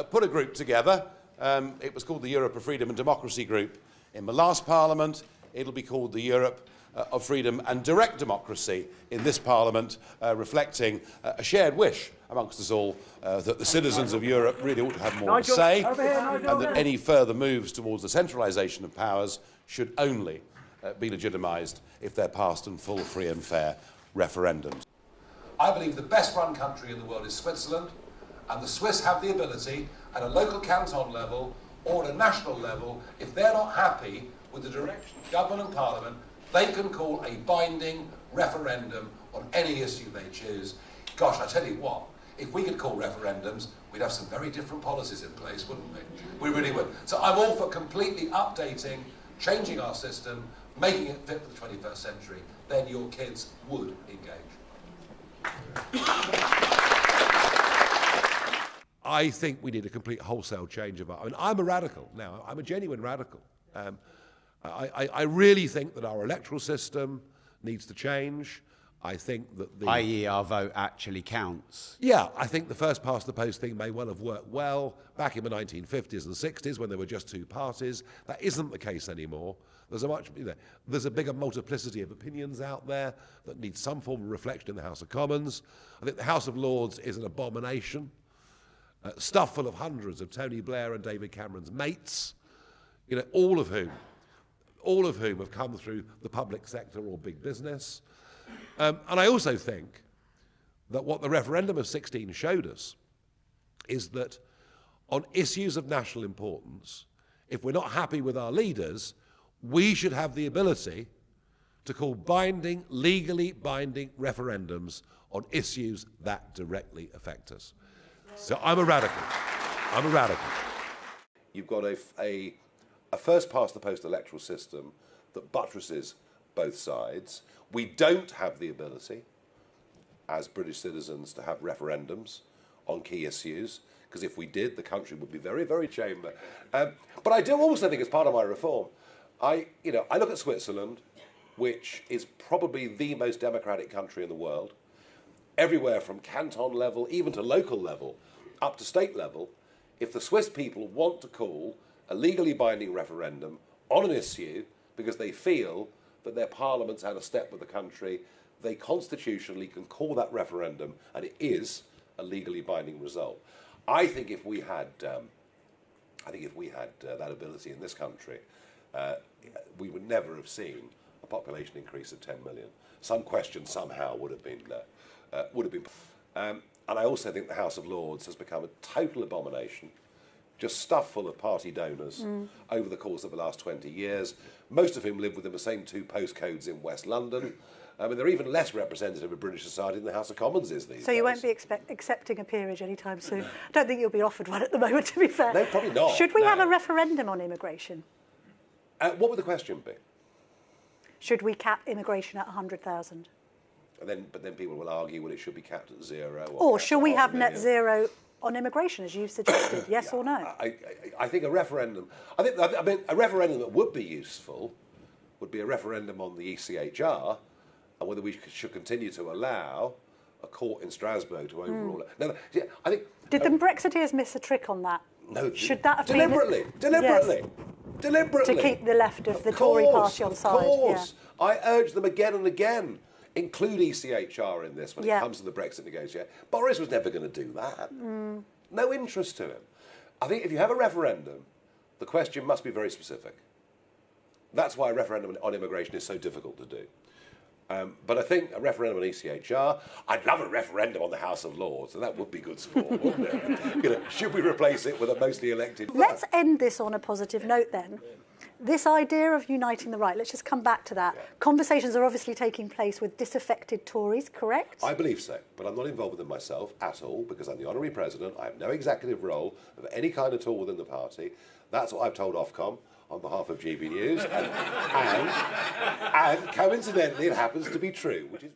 put a group together. It was called the Europe of Freedom and Democracy Group in the last Parliament. It'll be called the Europe of Freedom and Direct Democracy in this Parliament, reflecting a shared wish amongst us all that the citizens of Europe really ought to have more to say, and that any further moves towards the centralisation of powers should only be legitimised if they're passed in full, free and fair referendums. I believe the best run country in the world is Switzerland, and the Swiss have the ability at a local canton level or at a national level, if they're not happy with the direction of government and parliament, they can call a binding referendum on any issue they choose. Gosh, I tell you what, if we could call referendums, we'd have some very different policies in place, wouldn't we? We really would. So I'm all for completely updating, changing our system, making it fit for the 21st century. Then your kids would engage. I think we need a complete wholesale change of I mean, I'm a radical now. I'm a genuine radical. I really think that our electoral system needs to change. I think that the... i.e. our vote actually counts. Yeah, I think the first past the post thing may well have worked well back in the 1950s and 60s when there were just two parties. That isn't the case anymore. There's a much, there's a bigger multiplicity of opinions out there that need some form of reflection in the House of Commons. I think the House of Lords is an abomination, stuffed full of hundreds of Tony Blair and David Cameron's mates, all of whom have come through the public sector or big business. And I also think that what the referendum of 16 showed us is that on issues of national importance, if we're not happy with our leaders, we should have the ability to call binding, legally binding referendums on issues that directly affect us. So I'm a radical. I'm a radical. You've got a first past the post electoral system that buttresses both sides. We don't have the ability as British citizens to have referendums on key issues, because if we did, the country would be very, very chamber. But I do also think, as part of my reform, I look at Switzerland, which is probably the most democratic country in the world, everywhere from canton level, even to local level, up to state level. If the Swiss people want to call a legally binding referendum on an issue because they feel that their parliament's out of step with the country, they constitutionally can call that referendum, and it is a legally binding result. I think if we had that ability in this country, we would never have seen a population increase of 10 million. Some question somehow would have been. And I also think the House of Lords has become a total abomination, just stuffed full of party donors over the course of the last 20 years, most of whom live within the same two postcodes in West London. I mean, they're even less representative of British society than the House of Commons is these days. So you won't be accepting a peerage anytime soon? I don't think you'll be offered one at the moment, to be fair. No, probably not. Should we have a referendum on immigration? What would the question be? Should we cap immigration at 100,000? But then people will argue, well, it should be capped at 0. Or should we have net zero on immigration, as you've suggested, yes or no? I think a referendum, a referendum that would be useful would be a referendum on the ECHR and whether we should continue to allow a court in Strasbourg to overrule it. Now, I think... Did the Brexiteers miss a trick on that? No. Should that have deliberately, been... Deliberately. To keep the left of the Tory party on side. Of course. Yeah. I urge them again and again, include ECHR in this when it comes to the Brexit negotiation. Boris was never going to do that. No interest to him. I think if you have a referendum, the question must be very specific. That's why a referendum on immigration is so difficult to do. But I think a referendum on ECHR, I'd love a referendum on the House of Lords, and that would be good sport, wouldn't it? Should we replace it with a mostly elected... Let's end this on a positive note then. This idea of uniting the right, let's just come back to that. Yeah. Conversations are obviously taking place with disaffected Tories, correct? I believe so, but I'm not involved with them myself at all, because I'm the honorary president. I have no executive role of any kind at all within the party. That's what I've told Ofcom on behalf of GB News, and coincidentally it happens to be true, which is...